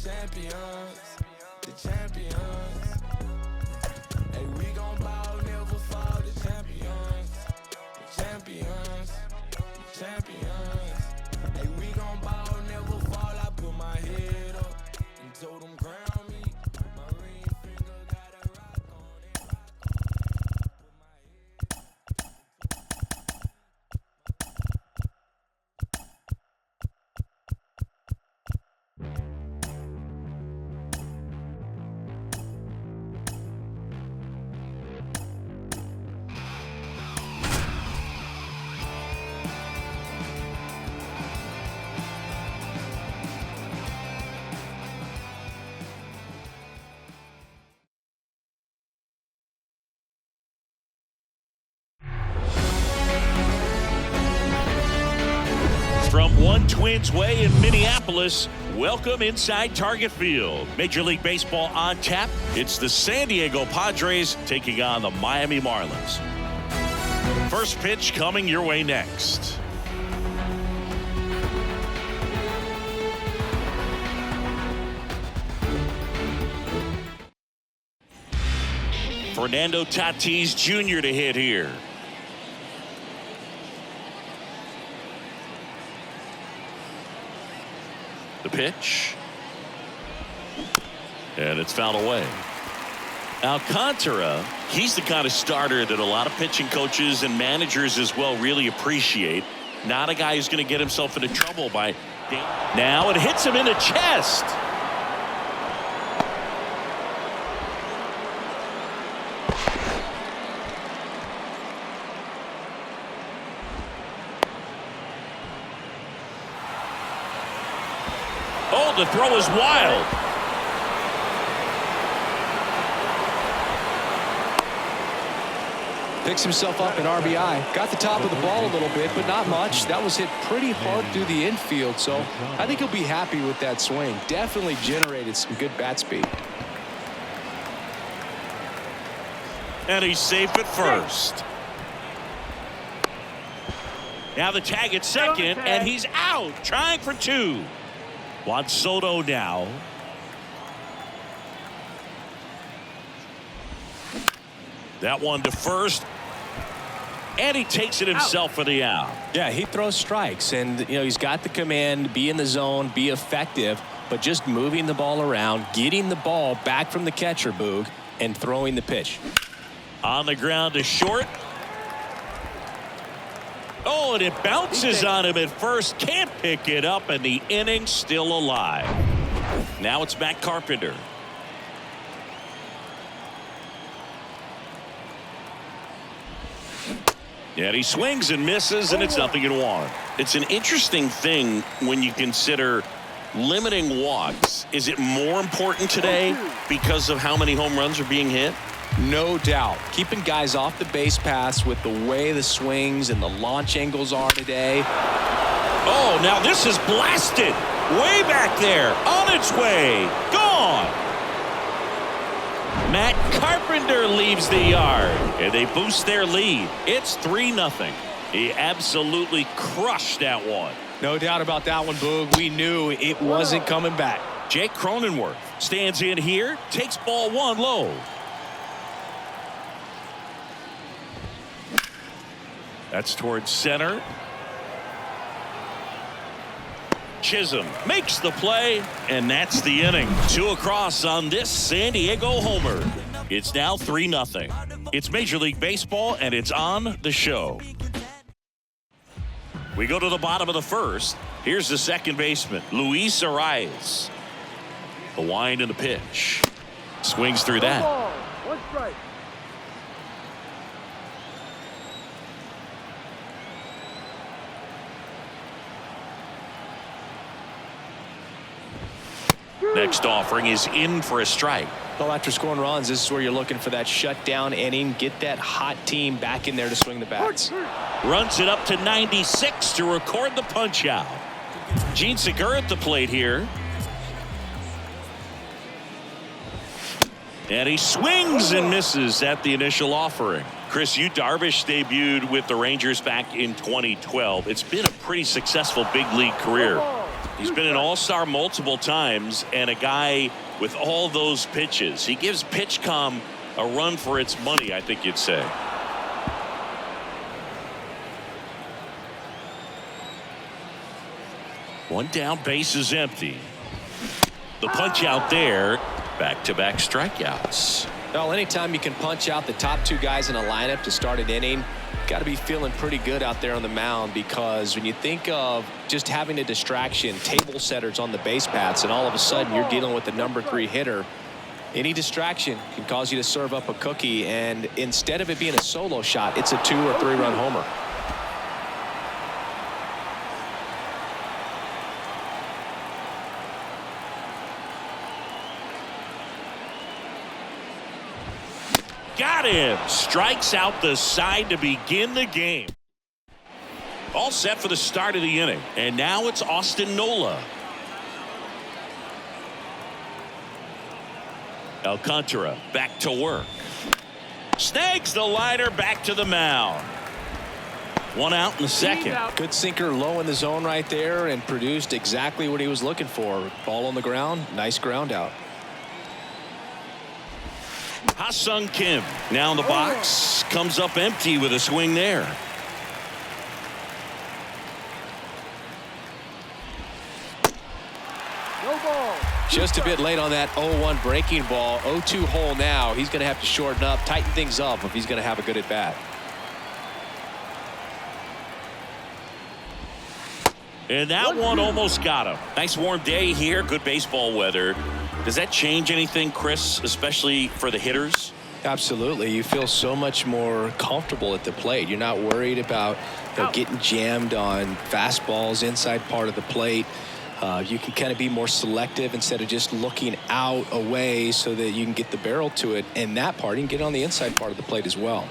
champions, the champions. Hey, we gon' ball, never fall, the champions, the champions, the champions. Hey, we gon' ball, never fall. I put my head up and told them crown me. My ring finger got a rock on it. Put my head. From One Twins Way in Minneapolis, welcome inside Target Field. Major League Baseball on tap. It's the San Diego Padres taking on the Miami Marlins. First pitch coming your way next. Fernando Tatis Jr. to hit here. The pitch. And it's fouled away. Alcantara, he's the kind of starter that a lot of pitching coaches and managers as well really appreciate. Not a guy who's going to get himself into trouble by... Now it hits him in the chest. Oh, the throw is wild. Picks himself up an RBI. Got the top of the ball a little bit, but not much. That was hit pretty hard through the infield, so I think he'll be happy with that swing. Definitely generated some good bat speed. And he's safe at first. Now the tag at second, and he's out, trying for two. Juan Soto now. That one to first. And he takes it himself for the out. Yeah, he throws strikes, and you know he's got the command, be in the zone, be effective, but just moving the ball around, getting the ball back from the catcher, Boog, and throwing the pitch. On the ground to short. Oh, and it bounces on him at first. Can't pick it up, and the inning's still alive. Now it's Matt Carpenter. And he swings and misses, and it's 0-1. It's an interesting thing when you consider limiting walks. Is it more important today because of how many home runs are being hit? No doubt. Keeping guys off the base paths with the way the swings and the launch angles are today. Oh, now this is blasted. Way back there. On its way. Gone. Matt Carpenter leaves the yard, and they boost their lead. It's 3-0. He absolutely crushed that one. No doubt about that one, Boog. We knew it wasn't coming back. Jake Cronenworth stands in here, takes ball one low. That's towards center. Chisholm makes the play, and that's the inning. 2 across on this San Diego homer. It's now 3-0. It's Major League Baseball, and it's on the show. We go to the bottom of the first. Here's the second baseman, Luis Arias. The wind and the pitch. Swings through that. One strike. Next offering is in for a strike. Well, after scoring runs, this is where you're looking for that shutdown inning. Get that hot team back in there to swing the bats. Runs it up to 96 to record the punch out. Gene Segura at the plate here. And he swings and misses at the initial offering. Chris, Yu Darvish debuted with the Rangers back in 2012. It's been a pretty successful big league career. He's been an all-star multiple times and a guy with all those pitches. He gives PitchCom a run for its money, I think you'd say. One down, base is empty. The punch out there, back-to-back strikeouts. Well, anytime you can punch out the top two guys in a lineup to start an inning, got to be feeling pretty good out there on the mound, because when you think of just having a distraction, table setters on the base paths, and all of a sudden you're dealing with the #3 hitter, any distraction can cause you to serve up a cookie, and instead of it being a solo shot, it's a 2 or 3 run homer. Got him. Strikes out the side to begin the game. All set for the start of the inning. And now it's Austin Nola. Alcantara back to work. Snags the liner back to the mound. One out in the second. Good sinker low in the zone right there, and produced exactly what he was looking for. Ball on the ground. Nice ground out. Ha-Sung Kim now in the box, comes up empty with a swing there. No ball. Just a bit late on that 0-1 breaking ball. 0-2 hole now. He's going to have to shorten up, tighten things up if he's going to have a good at bat. And that one almost got him. Nice warm day here, good baseball weather. Does that change anything, Chris, especially for the hitters? Absolutely. You feel so much more comfortable at the plate. You're not worried about getting jammed on fastballs inside part of the plate. You can kind of be more selective instead of just looking out away so that you can get the barrel to it. And that part, you can get on the inside part of the plate as well.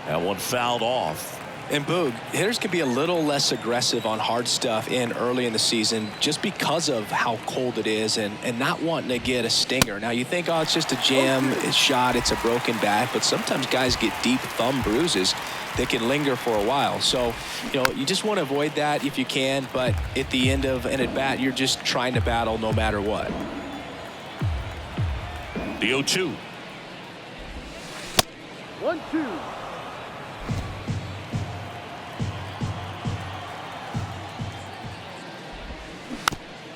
That one fouled off. And Boog, hitters can be a little less aggressive on hard stuff early in the season just because of how cold it is, and not wanting to get a stinger. Now you think, oh, it's just a jam, it's shot, it's a broken bat, but sometimes guys get deep thumb bruises that can linger for a while. So, you just want to avoid that if you can, but at the end of an at bat, you're just trying to battle no matter what. The 0-2. 1-2.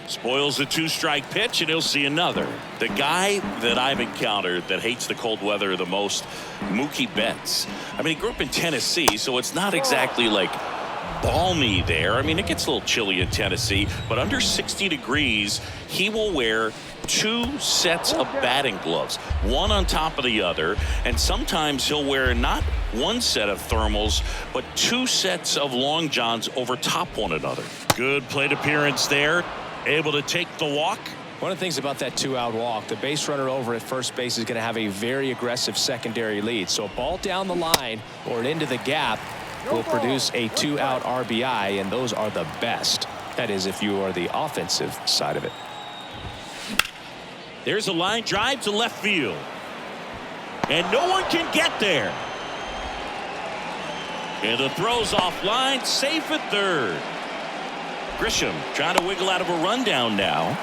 Spoils the 2-strike pitch, and he'll see another. The guy that I've encountered that hates the cold weather the most, Mookie Betts. I mean, he grew up in Tennessee, so it's not exactly like balmy there. I mean, it gets a little chilly in Tennessee, but under 60 degrees, he will wear 2 sets of batting gloves, one on top of the other, and sometimes he'll wear not 1 set of thermals, but 2 sets of long johns over top one another. Good plate appearance there. Able to take the walk. One of the things about that 2-out walk, the base runner over at first base is going to have a very aggressive secondary lead. So a ball down the line or into the gap will produce a 2-out RBI, and those are the best. That is, if you are the offensive side of it. There's a line drive to left field, and no one can get there. And the throw's offline, safe at third. Grisham trying to wiggle out of a rundown now.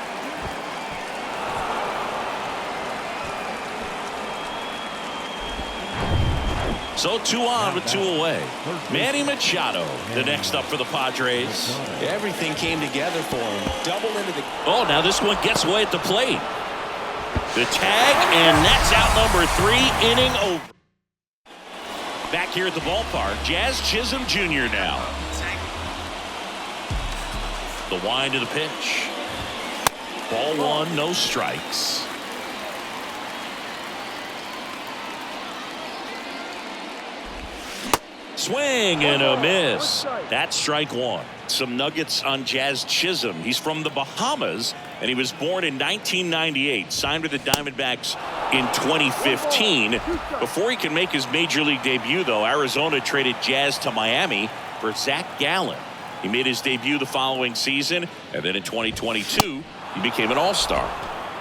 So 2 on with 2 away. Manny Machado, the next up for the Padres. Everything came together for him. Double into the... Oh, now this one gets away at the plate. The tag, and that's out number 3, inning over. Back here at the ballpark, Jazz Chisholm Jr. now. The wind of the pitch. Ball 1, no strikes. Swing and a miss. That's strike 1. Some nuggets on Jazz Chisholm. He's from the Bahamas, and he was born in 1998. Signed with the Diamondbacks in 2015. Before he can make his major league debut, though, Arizona traded Jazz to Miami for Zach Gallen. He made his debut the following season, and then in 2022, he became an all-star.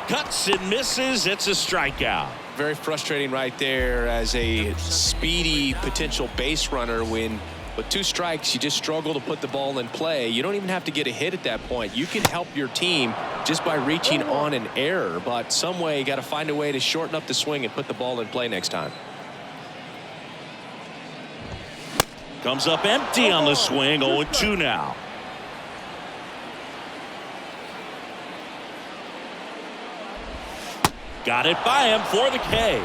Cuts and misses. It's a strikeout. Very frustrating right there as a speedy potential base runner when With 2 strikes, you just struggle to put the ball in play. You don't even have to get a hit at that point. You can help your team just by reaching on an error, but some way you got to find a way to shorten up the swing and put the ball in play next time. Comes up empty on the swing. 0-2 now. Got it by him for the K.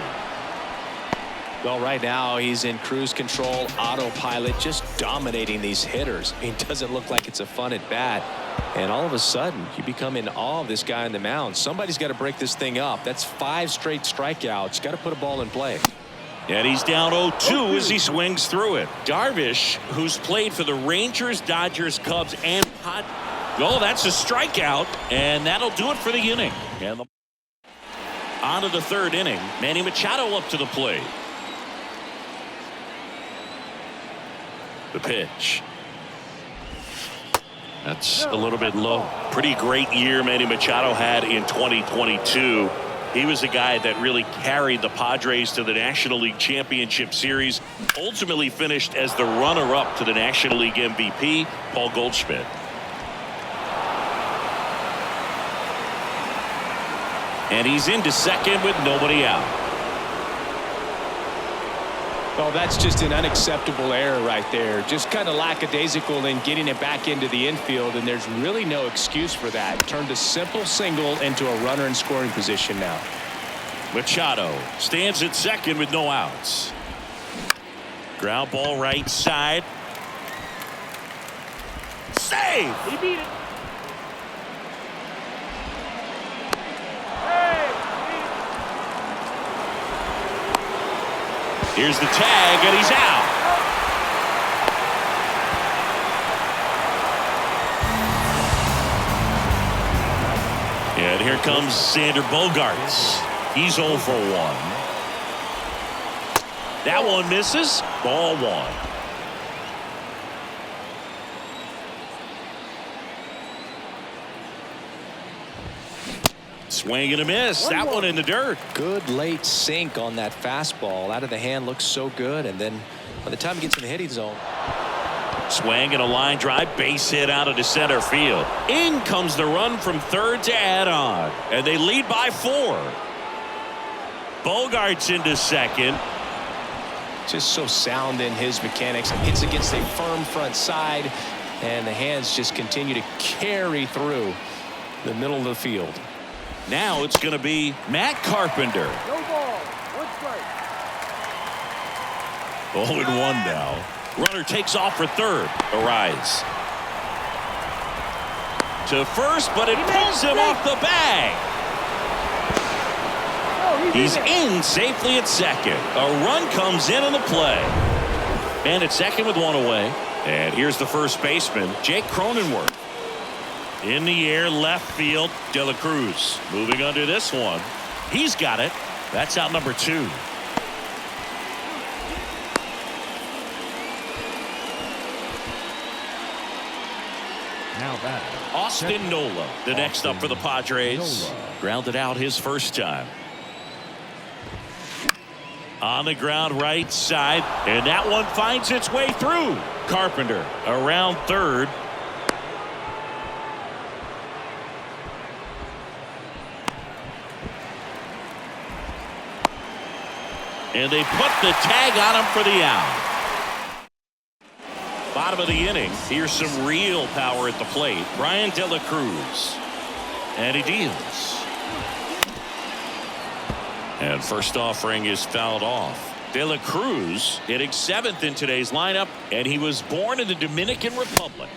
Well, right now he's in cruise control, autopilot, just dominating these hitters. It doesn't look like it's a fun at bat. And all of a sudden, you become in awe of this guy on the mound. Somebody's got to break this thing up. That's 5 straight strikeouts. Got to put a ball in play. And he's down 0-2 as he swings through it. Darvish, who's played for the Rangers, Dodgers, Cubs, and Oh, that's a strikeout, and that'll do it for the inning. And on to the 3rd inning. Manny Machado up to the plate. The pitch. That's a little bit low. Pretty great year Manny Machado had in 2022. He was the guy that really carried the Padres to the National League Championship Series. Ultimately finished as the runner-up to the National League MVP, Paul Goldschmidt. And he's into second with nobody out. Well, that's just an unacceptable error right there. Just kind of lackadaisical in getting it back into the infield, and there's really no excuse for that. Turned a simple single into a runner in scoring position now. Machado stands at second with no outs. Ground ball right side. Save! He beat it. Here's the tag, and he's out. And here comes Xander Bogaerts. He's 0 for 1. That one misses. Ball 1. Swing and a miss. That one in the dirt. Good late sink on that fastball. Out of the hand, looks so good, and then by the time it gets in the hitting zone. Swing and a line drive, base hit out into center field. In comes the run from third to add on, and they lead by 4. Bogaerts into second. Just so sound in his mechanics. Hits against a firm front side, and the hands just continue to carry through the middle of the field. Now it's going to be Matt Carpenter. No ball. 1 strike. 0-1 now. Runner takes off for third. Arise to first, but it pulls him off the bag. He's in safely at second. A run comes in on the play. And at second with 1 away. And here's the first baseman, Jake Cronenworth. In the air, left field, De La Cruz. Moving under this one. He's got it. That's out number 2. Now back. Austin Nola, the next up for the Padres. Grounded out his first time. On the ground right side, and that one finds its way through. Carpenter around third. And they put the tag on him for the out. Bottom of the inning. Here's some real power at the plate. Brian De La Cruz. And he deals. And first offering is fouled off. De La Cruz hitting 7th in today's lineup, and he was born in the Dominican Republic.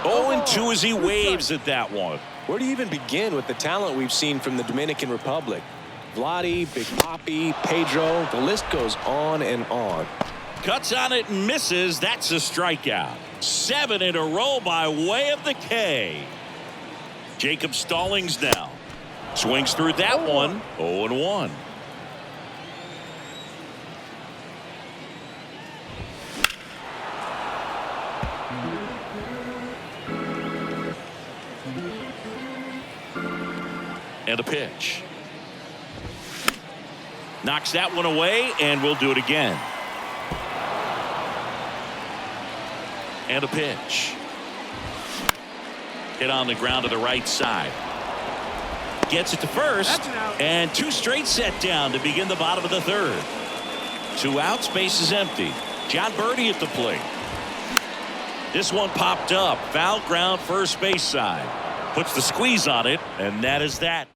0-2 as he waves at that one. Where do you even begin with the talent we've seen from the Dominican Republic? Vladdy, Big Papi, Pedro, the list goes on and on. Cuts on it and misses. That's a strikeout. 7 in a row by way of the K. Jacob Stallings now. Swings through that one. 0-1. And a pitch. Knocks that one away, and we'll do it again. And a pitch. Hit on the ground to the right side. Gets it to first. And 2 straight set down to begin the bottom of the 3rd. 2 outs, base is empty. John Birdie at the plate. This one popped up. Foul ground first base side. Puts the squeeze on it, and that is that.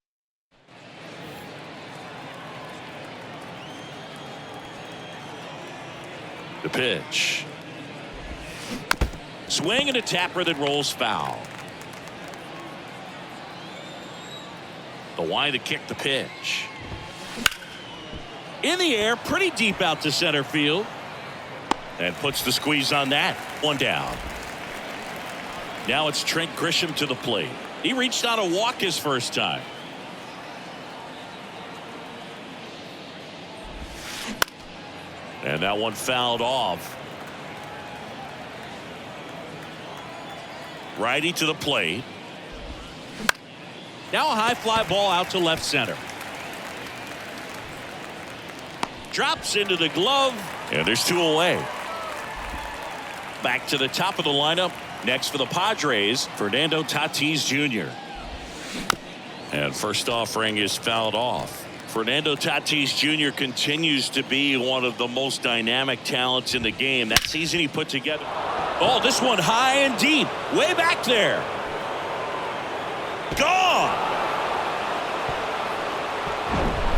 The pitch. Swing and a tapper that rolls foul. The wind to kick the pitch. In the air, pretty deep out to center field. And puts the squeeze on that. 1 down. Now it's Trent Grisham to the plate. He reached on a walk his first time. And that one fouled off. Righty to the plate. Now a high fly ball out to left center. Drops into the glove, and there's 2 away. Back to the top of the lineup. Next for the Padres, Fernando Tatis Jr. And first offering is fouled off. Fernando Tatis Jr. continues to be one of the most dynamic talents in the game. That season he put together. Oh, this one high and deep. Way back there. Gone.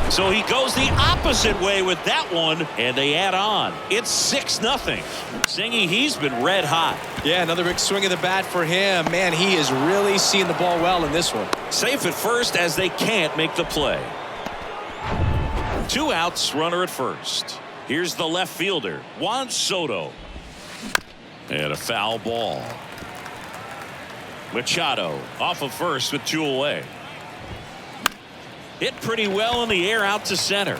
So he goes the opposite way with that one, and they add on. It's 6-0. Zingy, he's been red hot. Yeah, another big swing of the bat for him. Man, he is really seeing the ball well in this one. Safe at first as they can't make the play. 2 outs, runner at first. Here's the left fielder, Juan Soto. And a foul ball. Machado off of first with 2 away. Hit pretty well in the air out to center.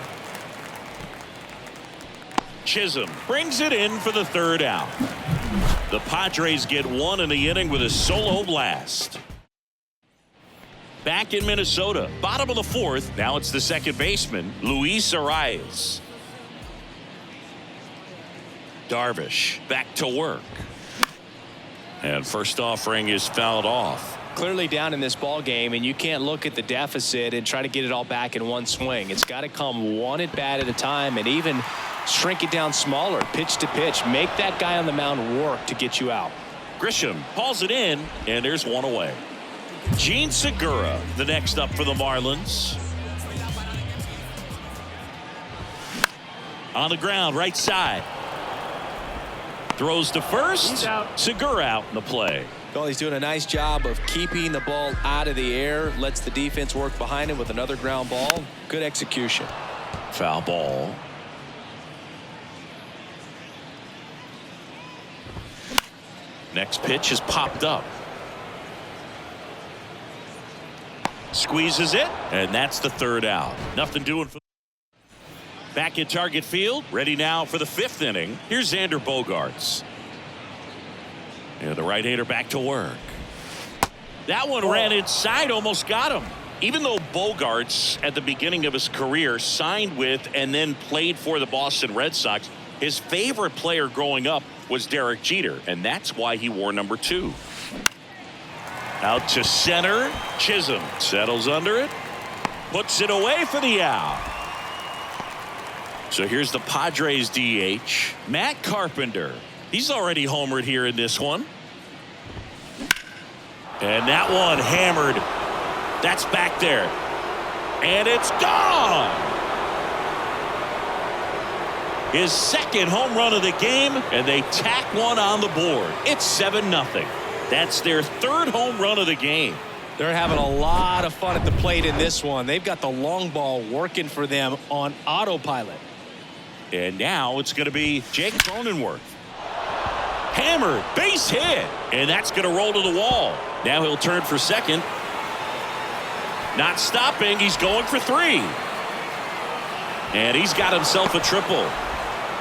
Chisholm brings it in for the 3rd out. The Padres get 1 in the inning with a solo blast. Back in Minnesota, bottom of the 4th. Now it's the second baseman, Luis Arias. Darvish back to work. And first offering is fouled off. Clearly down in this ball game, and you can't look at the deficit and try to get it all back in one swing. It's got to come 1 at bat at a time, and even shrink it down smaller, pitch to pitch. Make that guy on the mound work to get you out. Grisham hauls it in, and there's 1 away. Gene Segura, the next up for the Marlins. On the ground, right side. Throws to first. Segura out in the play. Well, he's doing a nice job of keeping the ball out of the air. Lets the defense work behind him with another ground ball. Good execution. Foul ball. Next pitch is popped up. Squeezes it, and that's the 3rd out. Nothing doing for. Back in target field, ready now for the 5th inning. Here's Xander Bogaerts. And the right-hander back to work. That one ran inside, almost got him. Even though Bogaerts at the beginning of his career signed with and then played for the Boston Red Sox, his favorite player growing up was Derek Jeter, and that's why he wore number 2. Out to center. Chisholm settles under it. Puts it away for the out. So here's the Padres DH, Matt Carpenter. He's already homered here in this one. And that one hammered. That's back there. And it's gone. His 2nd home run of the game, and they tack 1 on the board. It's 7-0. That's their 3rd home run of the game. They're having a lot of fun at the plate in this one. They've got the long ball working for them on autopilot. And now it's going to be Jake Cronenworth. Hammered, base hit, and that's going to roll to the wall. Now he'll turn for second. Not stopping, he's going for 3. And he's got himself a triple.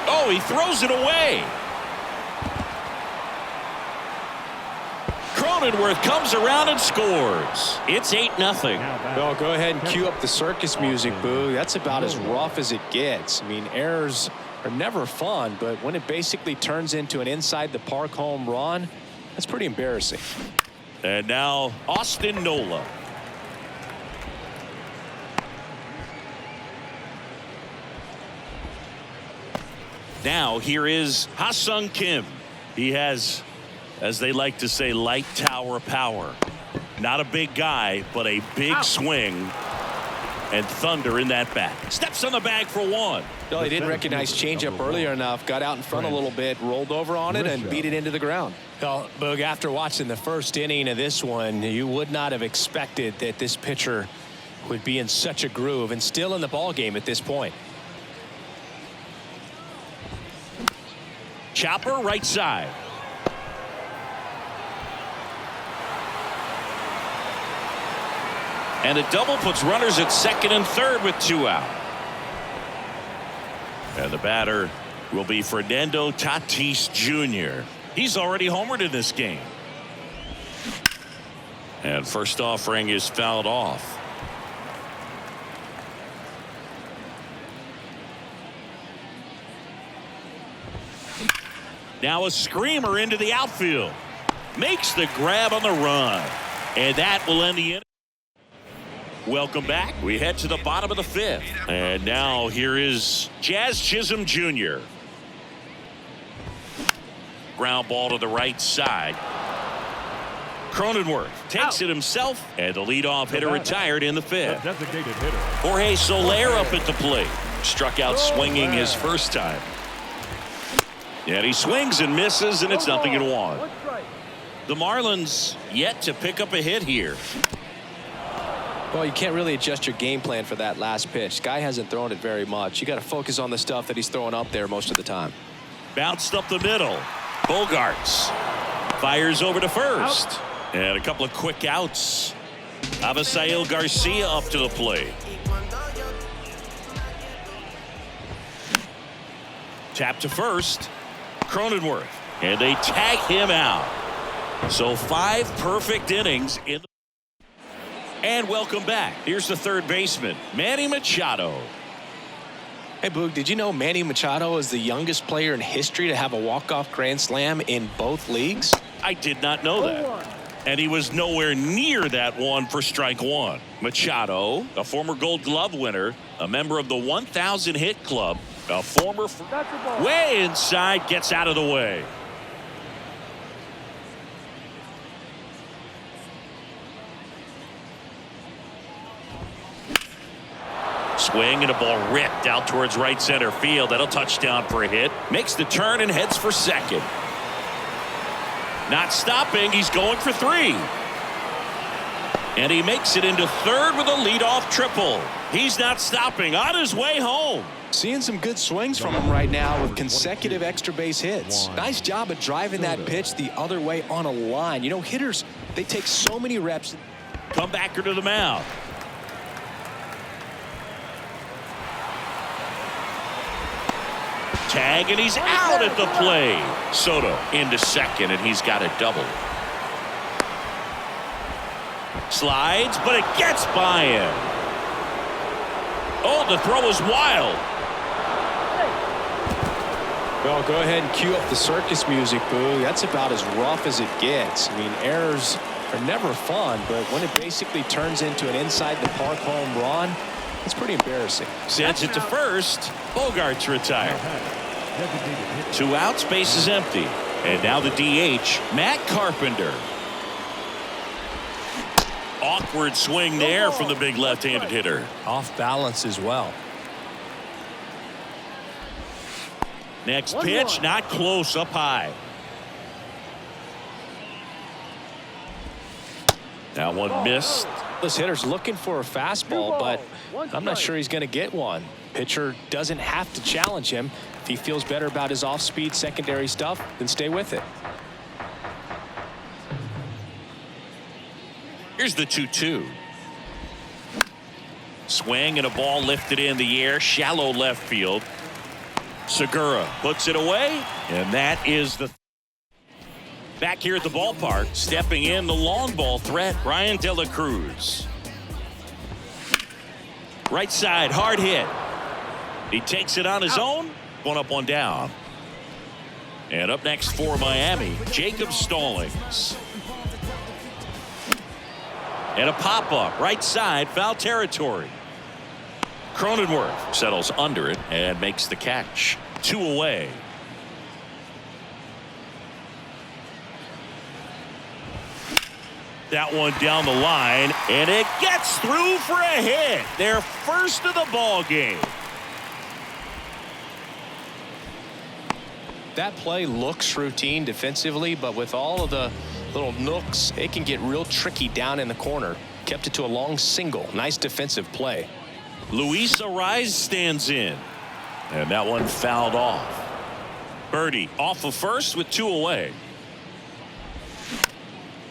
Oh, he throws it away. Cronenworth comes around and scores. It's 8-0. Well, go ahead and cue up the circus music, Boo. That's about as rough as it gets. I mean, errors are never fun, but when it basically turns into an inside the park home run, that's pretty embarrassing. And now Austin Nola. Now here is Ha-Sung Kim. He has, as they like to say, light tower power. Not a big guy, but a big swing. And thunder in that bat. Steps on the bag for one. No, he didn't recognize changeup earlier enough. Got out in front a little bit, rolled over on it, and beat it into the ground. Well, Boog, after watching the first inning of this one, you would not have expected that this pitcher would be in such a groove and still in the ball game at this point. Chopper right side. And a double puts runners at second and third with 2 out. And the batter will be Fernando Tatis Jr. He's already homered in this game. And first offering is fouled off. Now a screamer into the outfield. Makes the grab on the run. And that will end the inning. Welcome back. We head to the bottom of the 5th. And now here is Jazz Chisholm Jr. Ground ball to the right side. Cronenworth takes it himself, and the leadoff hitter retired in the 5th. Designated hitter. Jorge Soler up at the plate. Struck out swinging his first time. And he swings and misses, and it's 0-1. The Marlins yet to pick up a hit here. Well, you can't really adjust your game plan for that last pitch. Guy hasn't thrown it very much. You got to focus on the stuff that he's throwing up there most of the time. Bounced up the middle. Bogarts fires over to first. And a couple of quick outs. Avisail Garcia up to the plate. Tap to first. Cronenworth. And they tag him out. So 5 perfect innings in the. And welcome back. Here's the third baseman, Manny Machado. Hey, Boog, did you know Manny Machado is the youngest player in history to have a walk-off grand slam in both leagues? I did not know that. And he was nowhere near that one for strike one. Machado, a former Gold Glove winner, a member of the 1,000 hit club, a former way inside, gets out of the way. Swing and a ball ripped out towards right center field. That'll touchdown for a hit. Makes the turn and heads for second. Not stopping. He's going for 3. And he makes it into third with a leadoff triple. He's not stopping. On his way home. Seeing some good swings from him right now with consecutive extra base hits. Nice job of driving that pitch the other way on a line. You know, hitters, they take so many reps. Comebacker to the mound. Tag, and he's out at the plate. Soto into second, and he's got a double. Slides, but it gets by him. Oh, the throw is wild. Well, go ahead and cue up the circus music, Boo. That's about as rough as it gets. I mean, errors are never fun, but when it basically turns into an inside the park home run, it's pretty embarrassing. Sends it to first. Bogarts retired. 2 outs, base is empty. And now the DH, Matt Carpenter. Awkward swing there from the big left-handed hitter. Off balance as well. Next pitch, not close, up high. Now one missed. This hitter's looking for a fastball, but I'm not sure he's going to get one. Pitcher doesn't have to challenge him. If he feels better about his off-speed secondary stuff, then stay with it. Here's the 2-2. Swing and a ball lifted in the air, shallow left field. Segura puts it away, and that is the. Back here at the ballpark, stepping in the long ball threat, Ryan De La Cruz. Right side, hard hit. He takes it on his own, One up, one down. And up next for Miami, Jacob Stallings. And a pop-up, right side, foul territory. Cronenworth settles under it and makes the catch. 2 away. That one down the line, and it gets through for a hit. Their first of the ball game. That play looks routine defensively, but with all of the little nooks, it can get real tricky down in the corner. Kept it to a long single. Nice defensive play. Luis Ariz stands in, and that one fouled off. Birdie off of first with 2 away.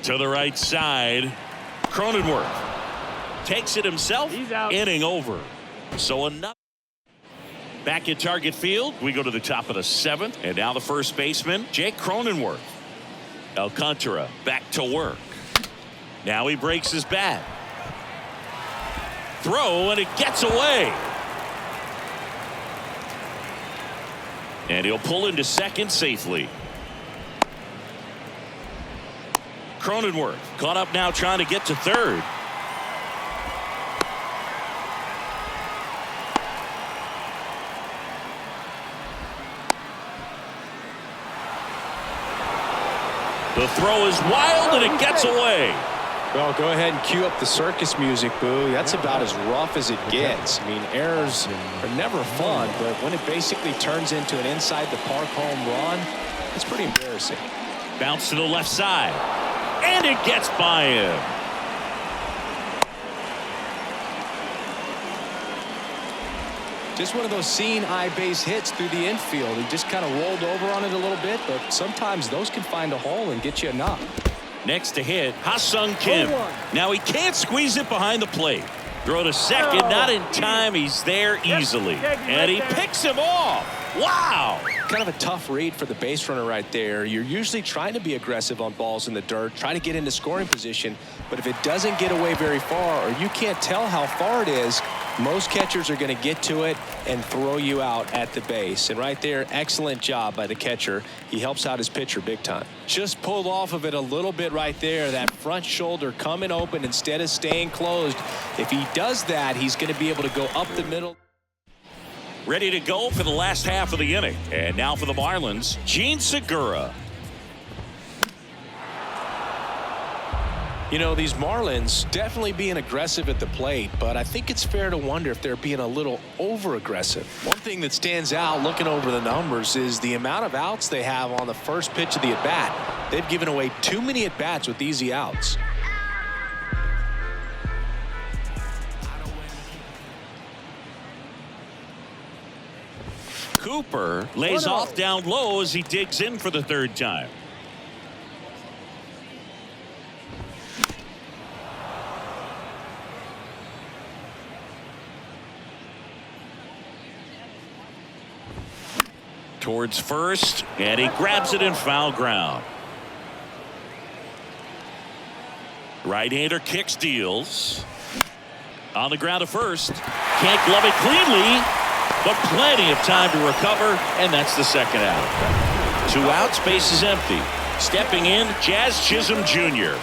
To the right side, Cronenworth takes it himself. He's out. Inning over. So enough. Back at Target Field, we go to the top of the 7th, and now the first baseman, Jake Cronenworth. Alcantara back to work. Now he breaks his bat. Throw, and it gets away. And he'll pull into second safely. Cronenworth caught up now trying to get to third. The throw is wild, and it gets away. Well, go ahead and cue up the circus music, Boo. That's about as rough as it gets. I mean, errors are never fun, but when it basically turns into an inside the park home run, it's pretty embarrassing. Bounce to the left side, and it gets by him. Just one of those seeing eye base hits through the infield. He just kind of rolled over on it a little bit, but sometimes those can find a hole and get you a knock. Next to hit, Ha-Sung Kim. Now he can't squeeze it behind the plate. Throw to second, not in time. He's there easily, and he picks him off. Wow. Kind of a tough read for the base runner right there. You're usually trying to be aggressive on balls in the dirt, try to get into scoring position, but if it doesn't get away very far, or you can't tell how far it is, most catchers are going to get to it and throw you out at the base. And right there, excellent job by the catcher. He helps out his pitcher big time. Just pulled off of it a little bit right there. That front shoulder coming open instead of staying closed. If he does that, he's going to be able to go up the middle. Ready to go for the last half of the inning. And now for the Marlins, Gene Segura. You know, these Marlins definitely being aggressive at the plate, but I think it's fair to wonder if they're being a little over-aggressive. One thing that stands out looking over the numbers is the amount of outs they have on the first pitch of the at-bat. They've given away too many at-bats with easy outs. Cooper lays off down low as he digs in for the third time. Towards first, and he grabs it in foul ground. Right-hander kicks, deals. On the ground to first. Can't glove it cleanly, but plenty of time to recover, and that's the second out. 2 outs, base is empty. Stepping in, Jazz Chisholm Jr.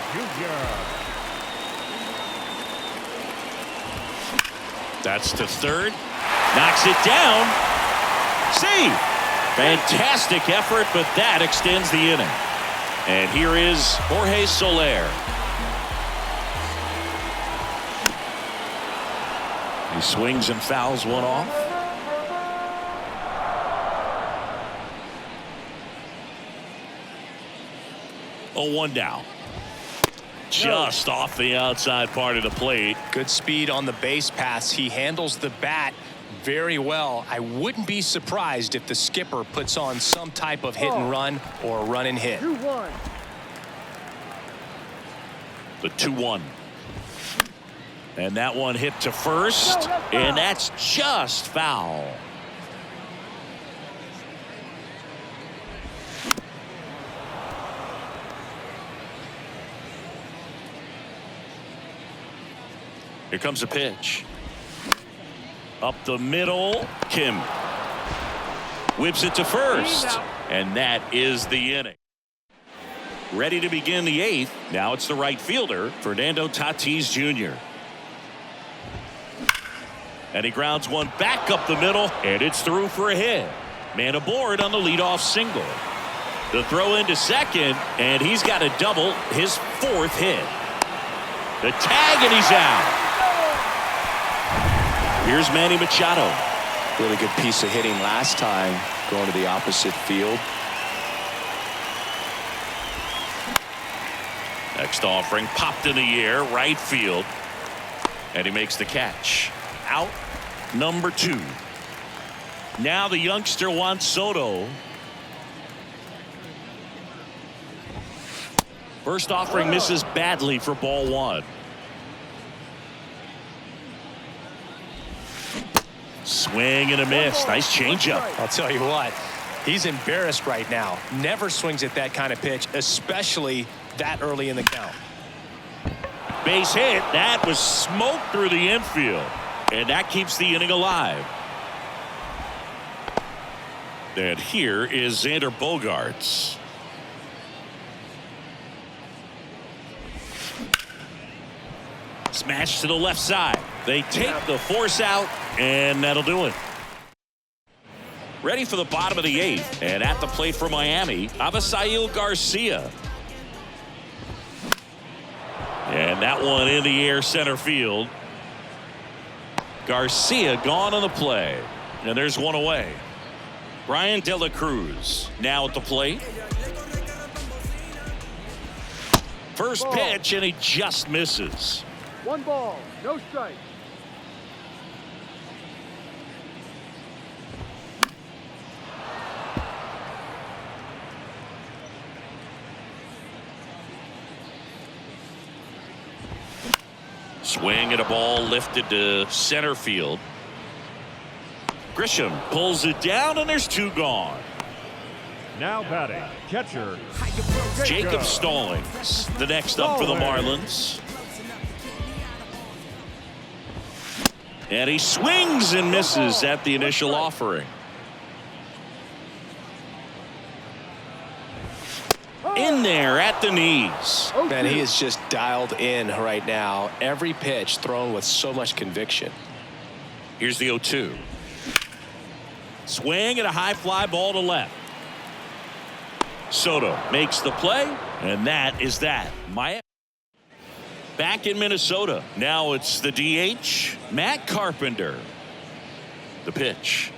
That's to third. Knocks it down. Save. Fantastic effort, but that extends the inning. And here is Jorge Soler. He swings and fouls one off. Oh, 1 down. Just off the outside part of the plate. Good speed on the base pass. He handles the bat very well. I wouldn't be surprised if the skipper puts on some type of hit and run or run and hit. 2-1. The 2-1. And that one hit to first, and that's just foul. Here comes a pitch. Up the middle, Kim. Whips it to first. And that is the inning. Ready to begin the 8th. Now it's the right fielder, Fernando Tatis Jr. And he grounds one back up the middle, and it's through for a hit. Man aboard on the leadoff single. The throw into second, and he's got a double, his 4th hit. The tag, and he's out. Here's Manny Machado. Really good piece of hitting last time, going to the opposite field. Next offering popped in the air, right field. And he makes the catch. Out number 2. Now the youngster Juan Soto. First offering misses badly for ball 1. Swing and a miss. Nice changeup. I'll tell you what, he's embarrassed right now. Never swings at that kind of pitch, especially that early in the count. Base hit. That was smoke through the infield. And that keeps the inning alive. And here is Xander Bogaerts. Smash to the left side. They take the force out, and that'll do it. Ready for the bottom of the 8th. And at the plate for Miami, Avisail Garcia. And that one in the air center field. Garcia gone on the play. And there's one away. Brian De La Cruz now at the plate. First pitch, and he just misses. 1 ball, no strike. Swing at a ball lifted to center field. Grisham pulls it down, and there's 2 gone. Now batting, catcher Jacob Stallings, the next up for the Marlins. And he swings and misses at the initial offering. In there at the knees. Man, he is just dialed in right now. Every pitch thrown with so much conviction. Here's the 0-2. Swing and a high fly ball to left. Soto makes the play, and that is that. Miami back in Minnesota. Now it's the DH, Matt Carpenter. The pitch.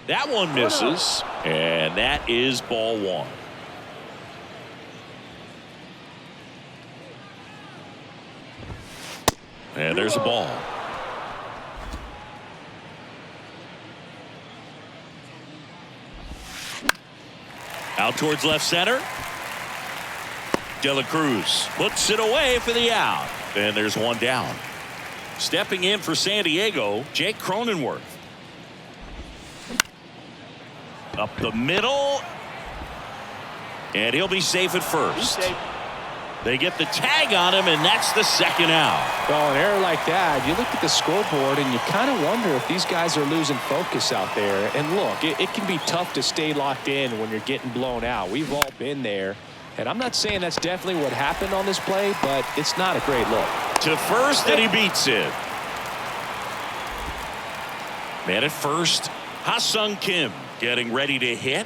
That one misses, and that is ball 1. And there's a ball. Out towards left center. De La Cruz puts it away for the out. And there's one down. Stepping in for San Diego, Jake Cronenworth. Up the middle. And he'll be safe at first. They get the tag on him, and that's the 2nd out. Well, an error like that, you look at the scoreboard and you kind of wonder if these guys are losing focus out there. And look, it can be tough to stay locked in when you're getting blown out. We've all been there. And I'm not saying that's definitely what happened on this play, but it's not a great look. To first, and he beats it. Man at first, Ha-Sung Kim getting ready to hit.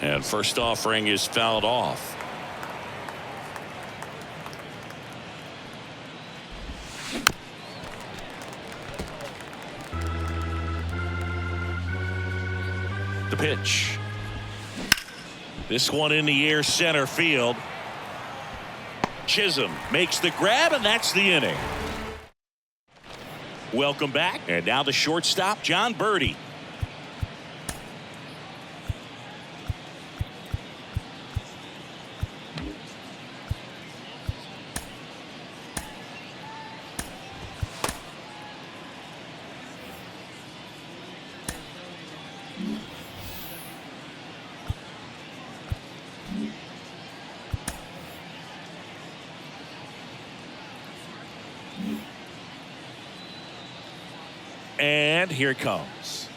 And first offering is fouled off. The pitch. This one in the air center field. Chisholm makes the grab, and that's the inning. Welcome back. And now the shortstop, John Birdie. And And here it comes.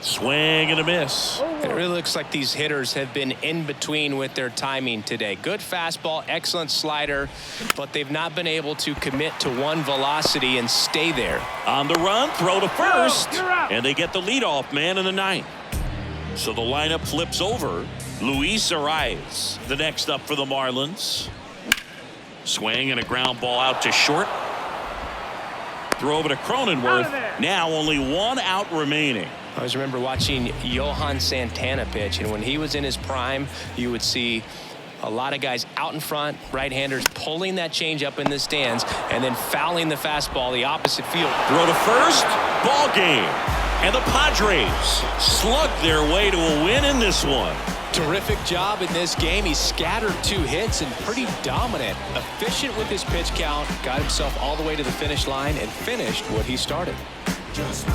Swing and a miss. It really looks like these hitters have been in between with their timing today. Good fastball, excellent slider, but they've not been able to commit to one velocity and stay there. On the run, throw to first, and they get the leadoff man in the ninth. So the lineup flips over. Luis Arias, the next up for the Marlins. Swing and a ground ball out to short. Throw over to Cronenworth. Now only one out remaining. I always remember watching Johan Santana pitch, and when he was in his prime, you would see a lot of guys out in front, right-handers pulling that change up in the stands and then fouling the fastball the opposite field. Throw to first, ball game. And the Padres slug their way to a win in this one. Terrific job in this game. He scattered 2 hits and pretty dominant, efficient with his pitch count, got himself all the way to the finish line and finished what he started. Just